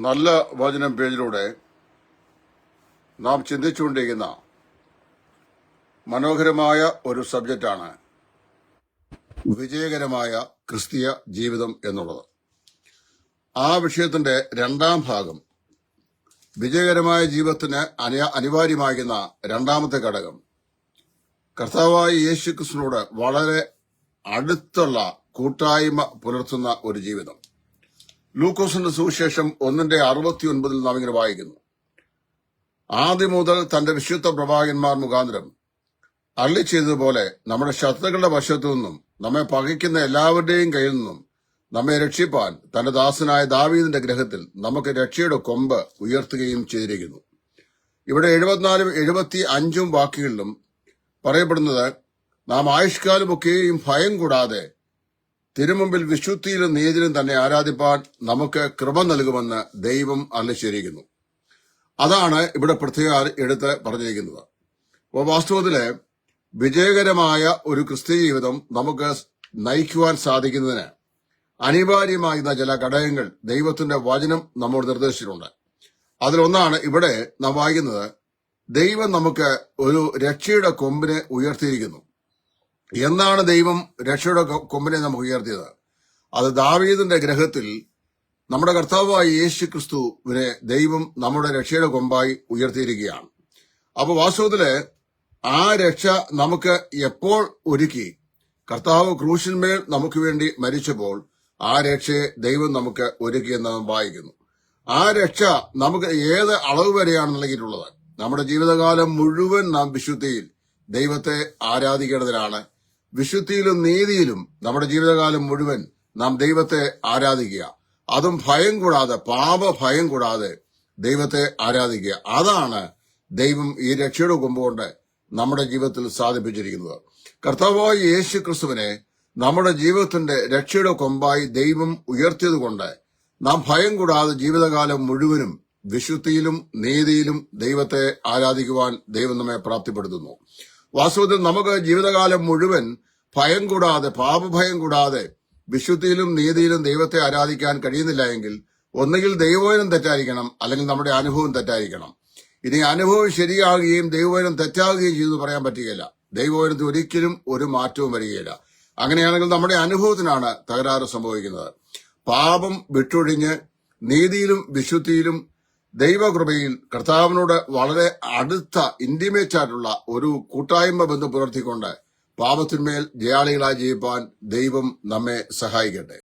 നല്ല വചനം പേജിലൂടെ നാം ചിന്തിച്ചുകൊണ്ടിരിക്കുന്ന മനോഹരമായ ഒരു സബ്ജക്റ്റാണ് വിജയകരമായ ക്രിസ്തീയ ജീവിതം എന്നുള്ളത്. ആ വിഷയത്തിന്റെ രണ്ടാം ഭാഗം വിജയകരമായ ജീവിതത്തിന് അനിവാര്യമാകുന്ന രണ്ടാമത്തെ ഘടകം കർത്താവായ യേശു ക്രിസ്തുവിനോട് വളരെ അടുത്തുള്ള കൂട്ടായ്മ പുലർത്തുന്ന ഒരു ജീവിതം. ലൂക്കോസിന്റെ സുവിശേഷം 1:69 നാം ഇങ്ങനെ വായിക്കുന്നു: ആദ്യം മുതൽ തന്റെ വിശുദ്ധ പ്രവാചകന്മാർ മുഖാന്തരം അരുളി ചെയ്തതുപോലെ നമ്മുടെ ശത്രുക്കളുടെ വശത്തു നിന്നും നമ്മെ പകയ്ക്കുന്ന എല്ലാവരുടെയും കയ്യിൽ നിന്നും നമ്മെ രക്ഷിപ്പാൻ തന്റെ ദാസനായ ദാവീദിന്റെ ഗ്രഹത്തിൽ നമുക്ക് രക്ഷയുടെ കൊമ്പ് ഉയർത്തുകയും ചെയ്തിരിക്കുന്നു. ഇവിടെ 74 75 വാക്യങ്ങളിലും പറയപ്പെടുന്നത് നാം ആയുഷ്കാലമൊക്കെയും ഭയം കൂടാതെ തിരുമുമ്പിൽ വിശുദ്ധിയിലും നീതിയിലും തന്നെ ആരാധിപ്പാൻ നമുക്ക് കൃപ നൽകുമെന്ന് ദൈവം അരുളിച്ചെയ്തിരിക്കുന്നു. അതാണ് ഇവിടെ പ്രത്യേകം എടുത്ത് പറഞ്ഞിരിക്കുന്നത്. അപ്പോൾ വാസ്തവത്തില് വിജയകരമായ ഒരു ക്രിസ്തീയ ജീവിതം നമുക്ക് നയിക്കുവാൻ സാധിക്കുന്നതിന് അനിവാര്യമാകുന്ന ചില ഘടകങ്ങൾ ദൈവത്തിന്റെ വചനം നമ്മോട് നിർദ്ദേശിച്ചിട്ടുണ്ട്. അതിലൊന്നാണ് ഇവിടെ നാം വായിക്കുന്നത്: ദൈവം നമുക്ക് ഒരു രക്ഷയുടെ കൊമ്പിനെ ഉയർത്തിയിരിക്കുന്നു. എന്നാണ് ദൈവം രക്ഷയുടെ കൊമ്പിനെ നമുക്ക് ഉയർത്തിയത്? അത് ദാവീദിന്റെ ഗ്രഹത്തിൽ നമ്മുടെ കർത്താവായ യേശു ക്രിസ്തുവിനെ ദൈവം നമ്മുടെ രക്ഷയുടെ കൊമ്പായി ഉയർത്തിയിരിക്കുകയാണ്. അപ്പൊ വാസ്തവത്തില് ആ രക്ഷ നമുക്ക് എപ്പോൾ ഒരുക്കി? കർത്താവ് ക്രൂശിന്മേൽ നമുക്ക് വേണ്ടി മരിച്ചപ്പോൾ ആ രക്ഷയെ ദൈവം നമുക്ക് ഒരുക്കിയെന്ന് നാം വായിക്കുന്നു. ആ രക്ഷ നമുക്ക് ഏത് അളവ് വരെയാണ് നൽകിയിട്ടുള്ളത്? നമ്മുടെ ജീവിതകാലം മുഴുവൻ നാം വിശുദ്ധിയിൽ ദൈവത്തെ ആരാധിക്കേണ്ടതിനാണ്. വിശുദ്ധിയിലും നീതിയിലും നമ്മുടെ ജീവിതകാലം മുഴുവൻ നാം ദൈവത്തെ ആരാധിക്കുക. അതും ഭയം കൂടാതെ, പാപഭയം കൂടാതെ ദൈവത്തെ ആരാധിക്കുക. അതാണ് ദൈവം ഈ രക്ഷയുടെ കൊമ്പുകൊണ്ട് നമ്മുടെ ജീവിതത്തിൽ സാധിപ്പിച്ചിരിക്കുന്നത്. കർത്താവായ യേശു ക്രിസ്തുവിനെ നമ്മുടെ ജീവിതത്തിന്റെ രക്ഷയുടെ കൊമ്പായി ദൈവം ഉയർത്തിയതുകൊണ്ട് നാം ഭയം കൂടാതെ ജീവിതകാലം മുഴുവനും വിശുദ്ധിയിലും നീതിയിലും ദൈവത്തെ ആരാധിക്കുവാൻ ദൈവം നമ്മെ പ്രാപ്തിപ്പെടുത്തുന്നു. വാസ്തവത്തിൽ നമുക്ക് ജീവിതകാലം മുഴുവൻ ഭയം കൂടാതെ, പാപഭയം കൂടാതെ വിശുദ്ധിയിലും നീതിയിലും ദൈവത്തെ ആരാധിക്കാൻ കഴിയുന്നില്ല എങ്കിൽ ഒന്നുകിൽ ദൈവവചനം തെറ്റായിരിക്കണം, അല്ലെങ്കിൽ നമ്മുടെ അനുഭവം തെറ്റായിരിക്കണം. ഇനി അനുഭവം ശരിയാകുകയും ദൈവവചനം തെറ്റാകുകയും ചെയ്തു പറയാൻ പറ്റുകയില്ല. ദൈവവചനത്തിൽ ഒരിക്കലും ഒരു മാറ്റവും വരികയില്ല. അങ്ങനെയാണെങ്കിൽ നമ്മുടെ അനുഭവത്തിനാണ് തകരാറ് സംഭവിക്കുന്നത്. പാപം വിട്ടൊഴിഞ്ഞ് നീതിയിലും വിശുദ്ധിയിലും ദൈവകൃപയിൽ കർത്താവിനോട് വളരെ അടുത്ത ഇന്റിമേറ്റ് ആയിട്ടുള്ള ഒരു കൂട്ടായ്മ ബന്ധം പുലർത്തിക്കൊണ്ട് പാപത്തിന്മേൽ ജയാളികളായി ജീവിപ്പാൻ ദൈവം നമ്മെ സഹായിക്കട്ടെ.